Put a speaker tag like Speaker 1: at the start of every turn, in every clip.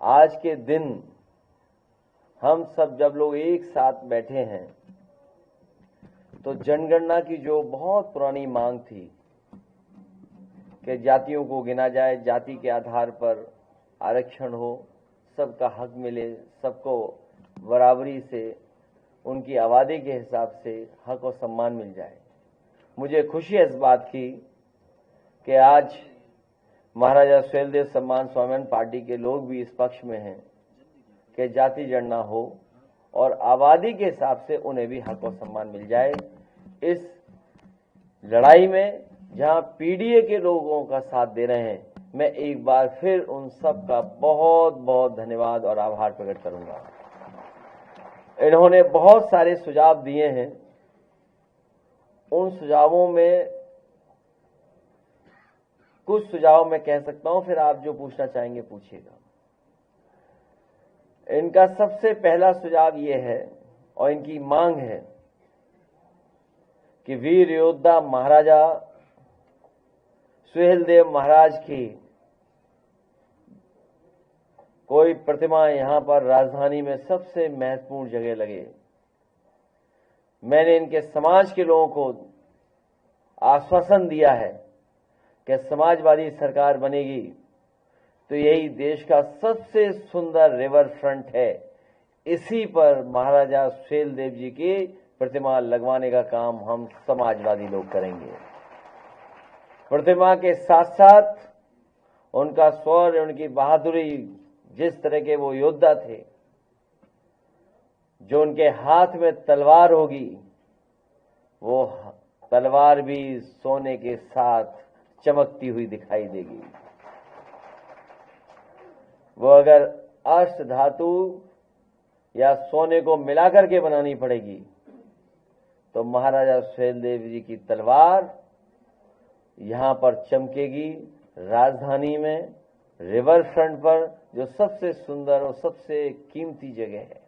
Speaker 1: आज के दिन हम सब जब लोग एक साथ बैठे हैं तो जनगणना की जो बहुत पुरानी मांग थी कि जातियों को गिना जाए, जाति के आधार पर आरक्षण हो, सबका हक मिले, सबको बराबरी से उनकी आबादी के हिसाब से हक और सम्मान मिल जाए। मुझे खुशी है इस बात की कि आज महाराजा सुहेलदेव सम्मान स्वाभिमान पार्टी के लोग भी इस पक्ष में हैं कि जाति गणना हो और आबादी के हिसाब से उन्हें भी हक और सम्मान मिल जाए। इस लड़ाई में जहां पीडीए के लोगों का साथ दे रहे हैं, मैं एक बार फिर उन सब का बहुत बहुत धन्यवाद और आभार प्रकट करूंगा। इन्होंने बहुत सारे सुझाव दिए हैं। उन सुझावों में कुछ सुझाव मैं कह सकता हूं, फिर आप जो पूछना चाहेंगे पूछिएगा। इनका सबसे पहला सुझाव ये है और इनकी मांग है कि वीर योद्धा महाराजा सुहेलदेव महाराज की कोई प्रतिमा यहां पर राजधानी में सबसे महत्वपूर्ण जगह लगे। मैंने इनके समाज के लोगों को आश्वासन दिया है कि समाजवादी सरकार बनेगी तो यही देश का सबसे सुंदर रिवर फ्रंट है, इसी पर महाराजा सुहेलदेव जी की प्रतिमा लगवाने का काम हम समाजवादी लोग करेंगे। प्रतिमा के साथ साथ उनका शौर्य, उनकी बहादुरी, जिस तरह के वो योद्धा थे, जो उनके हाथ में तलवार होगी, वो तलवार भी सोने के साथ चमकती हुई दिखाई देगी। वो अगर अष्ट धातु या सोने को मिलाकर के बनानी पड़ेगी तो महाराजा सुहेलदेव जी की तलवार यहां पर चमकेगी, राजधानी में रिवर फ्रंट पर, जो सबसे सुंदर और सबसे कीमती जगह है।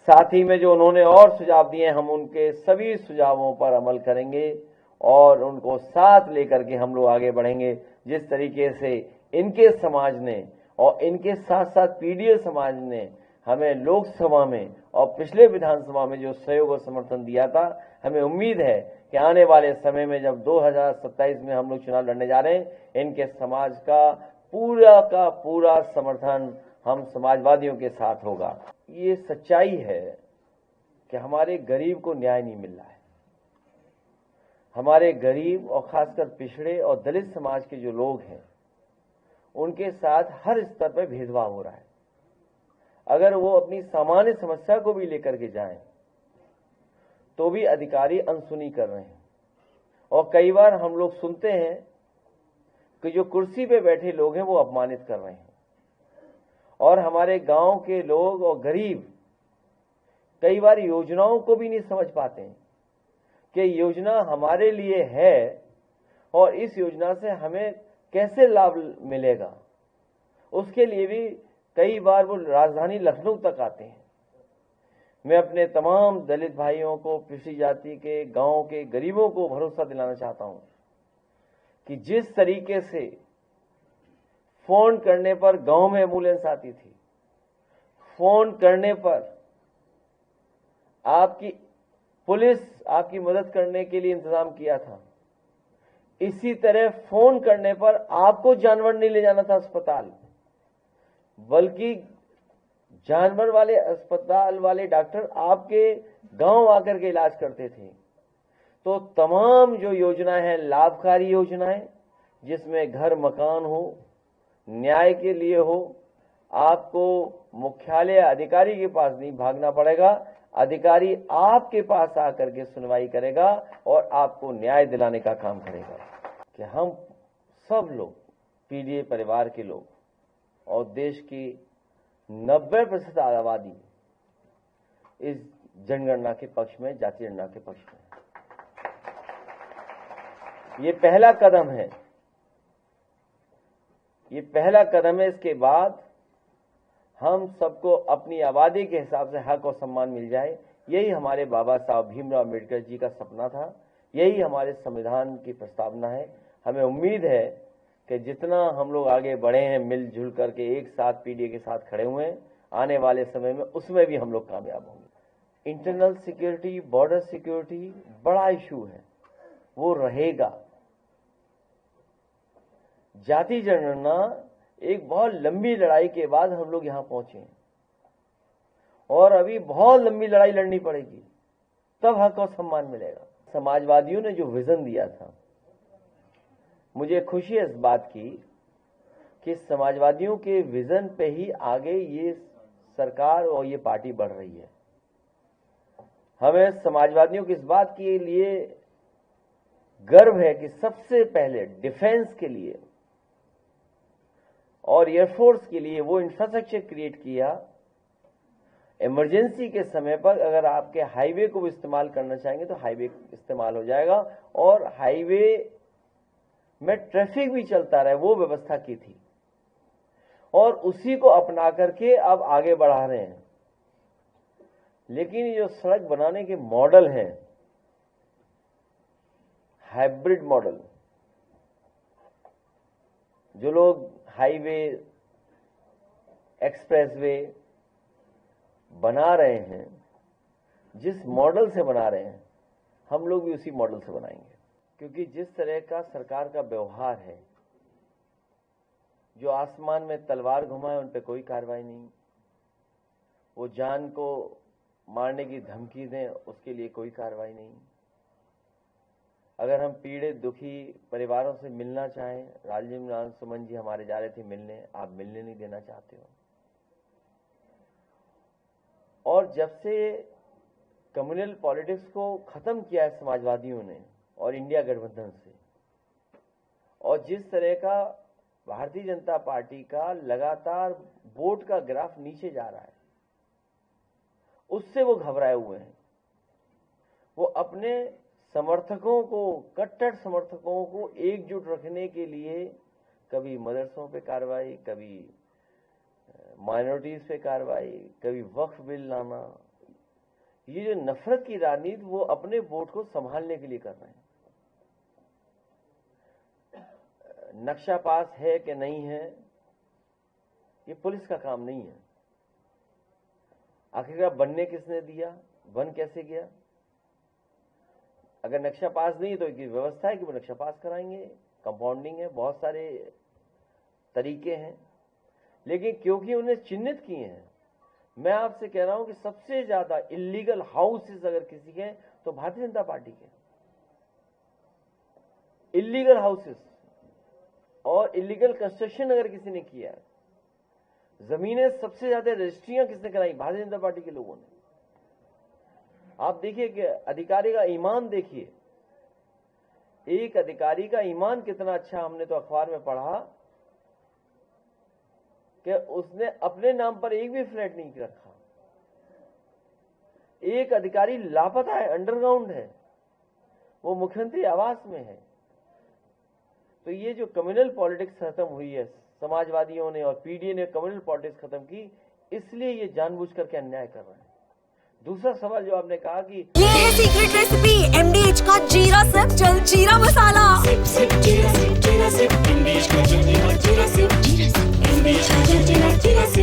Speaker 1: साथ ही में जो उन्होंने और सुझाव दिए, हम उनके सभी सुझावों पर अमल करेंगे और उनको साथ लेकर के हम लोग आगे बढ़ेंगे। जिस तरीके से इनके समाज ने और इनके साथ साथ पीडीए समाज ने हमें लोकसभा में और पिछले विधानसभा में जो सहयोग और समर्थन दिया था, हमें उम्मीद है कि आने वाले समय में जब 2027 में हम लोग चुनाव लड़ने जा रहे हैं, इनके समाज का पूरा समर्थन हम समाजवादियों के साथ होगा। ये सच्चाई है कि हमारे गरीब को न्याय नहीं मिल रहा है। हमारे गरीब और खासकर पिछड़े और दलित समाज के जो लोग हैं, उनके साथ हर स्तर पर भेदभाव हो रहा है। अगर वो अपनी सामान्य समस्या को भी लेकर के जाएं तो भी अधिकारी अनसुनी कर रहे हैं। और कई बार हम लोग सुनते हैं कि जो कुर्सी पे बैठे लोग हैं वो अपमानित कर रहे हैं। और हमारे गांव के लोग और गरीब कई बार योजनाओं को भी नहीं समझ पाते हैं कि योजना हमारे लिए है और इस योजना से हमें कैसे लाभ मिलेगा। उसके लिए भी कई बार वो राजधानी लखनऊ तक आते हैं। मैं अपने तमाम दलित भाइयों को, पिछड़ी जाति के, गांव के गरीबों को भरोसा दिलाना चाहता हूं कि जिस तरीके से फोन करने पर गांव में एम्बुलेंस आती थी, फोन करने पर आपकी पुलिस आपकी मदद करने के लिए इंतजाम किया था, इसी तरह फोन करने पर आपको जानवर नहीं ले जाना था अस्पताल, बल्कि जानवर वाले अस्पताल वाले डॉक्टर आपके गांव आकर के इलाज करते थे। तो तमाम जो योजनाएं हैं, लाभकारी योजनाएं, जिसमें घर मकान हो, न्याय के लिए हो, आपको मुख्यालय अधिकारी के पास नहीं भागना पड़ेगा, अधिकारी आपके पास आकर के सुनवाई करेगा और आपको न्याय दिलाने का काम करेगा। कि हम सब लोग, पीडीए परिवार के लोग और देश की 90% आबादी इस जनगणना के पक्ष में, जाति गणना के पक्ष में। ये पहला कदम है, ये पहला कदम है। इसके बाद हम सबको अपनी आबादी के हिसाब से हक और सम्मान मिल जाए। यही हमारे बाबा साहब भीमराव अम्बेडकर जी का सपना था, यही हमारे संविधान की प्रस्तावना है। हमें उम्मीद है कि जितना हम लोग आगे बढ़े हैं मिलजुल करके एक साथ पीडीए के साथ खड़े हुए हैं, आने वाले समय में उसमें भी हम लोग कामयाब होंगे। इंटरनल सिक्योरिटी, बॉर्डर सिक्योरिटी बड़ा इशू है, वो रहेगा। जाति जनगणना एक बहुत लंबी लड़ाई के बाद हम लोग यहां पहुंचे हैं और अभी बहुत लंबी लड़ाई लड़नी पड़ेगी, तब हक और सम्मान मिलेगा। समाजवादियों ने जो विजन दिया था, मुझे खुशी है इस बात की कि समाजवादियों के विजन पे ही आगे ये सरकार और ये पार्टी बढ़ रही है। हमें समाजवादियों की इस बात के लिए गर्व है कि सबसे पहले डिफेंस के लिए और एयरफोर्स के लिए वो इंफ्रास्ट्रक्चर क्रिएट किया। इमरजेंसी के समय पर अगर आपके हाईवे को भी इस्तेमाल करना चाहेंगे तो हाईवे इस्तेमाल हो जाएगा और हाईवे में ट्रैफिक भी चलता रहे, वो व्यवस्था की थी और उसी को अपना करके अब आगे बढ़ा रहे हैं। लेकिन ये जो सड़क बनाने के मॉडल हैं, हाइब्रिड मॉडल, जो लोग हाईवे, एक्सप्रेसवे बना रहे हैं, जिस मॉडल से बना रहे हैं, हम लोग भी उसी मॉडल से बनाएंगे। क्योंकि जिस तरह का सरकार का व्यवहार है, जो आसमान में तलवार घुमाए उन पे कोई कार्रवाई नहीं, वो जान को मारने की धमकी दें उसके लिए कोई कार्रवाई नहीं। अगर हम पीड़ित दुखी परिवारों से मिलना चाहें, राजीव सुमन जी हमारे जा रहे थे मिलने, आप मिलने नहीं देना चाहते हो। और जब से कम्युनल पॉलिटिक्स को खत्म किया है समाजवादियों ने और इंडिया गठबंधन से, और जिस तरह का भारतीय जनता पार्टी का लगातार वोट का ग्राफ नीचे जा रहा है, उससे वो घबराए हुए हैं। वो अपने समर्थकों को, कट्टर समर्थकों को एकजुट रखने के लिए कभी मदरसों पे कार्रवाई, कभी माइनॉरिटीज पे कार्रवाई, कभी वक्फ बिल लाना, ये जो नफरत की राजनीति वो अपने वोट को संभालने के लिए कर रहे हैं। नक्शा पास है कि नहीं है, ये पुलिस का काम नहीं है। आखिरकार बनने किसने दिया, बन कैसे गया? अगर नक्शा पास नहीं है तो एक व्यवस्था है कि वो नक्शा पास कराएंगे, कंपाउंडिंग है, बहुत सारे तरीके हैं। लेकिन क्योंकि उन्हें चिन्हित किए हैं, मैं आपसे कह रहा हूं कि सबसे ज्यादा इलीगल हाउसेस अगर किसी के हैं तो भारतीय जनता पार्टी के इलीगल हाउसेस, और इलीगल कंस्ट्रक्शन अगर किसी ने किया है, जमीनें सबसे ज्यादा रजिस्ट्रियां किसने कराई? भारतीय जनता पार्टी के लोगों ने। आप देखिए कि अधिकारी का ईमान देखिए, एक अधिकारी का ईमान कितना अच्छा, हमने तो अखबार में पढ़ा कि उसने अपने नाम पर एक भी फ्लैट नहीं रखा। एक अधिकारी लापता है, अंडरग्राउंड है, वो मुख्यमंत्री आवास में है। तो ये जो कम्युनल पॉलिटिक्स खत्म हुई है, समाजवादियों ने और पीडीए ने कम्युनल पॉलिटिक्स खत्म की, इसलिए ये जानबूझ करके अन्याय कर रहे हैं। दूसरा सवाल जो आपने कहा कि
Speaker 2: ये है सीक्रेट रेसिपी एमडीएच का जीरा सिप जल जीरा मसाला। सिप सिप जीरा सिप एमडीएच का जल जीरा सिप, जीरा सिप एमडीएच का जल जीरा सिप।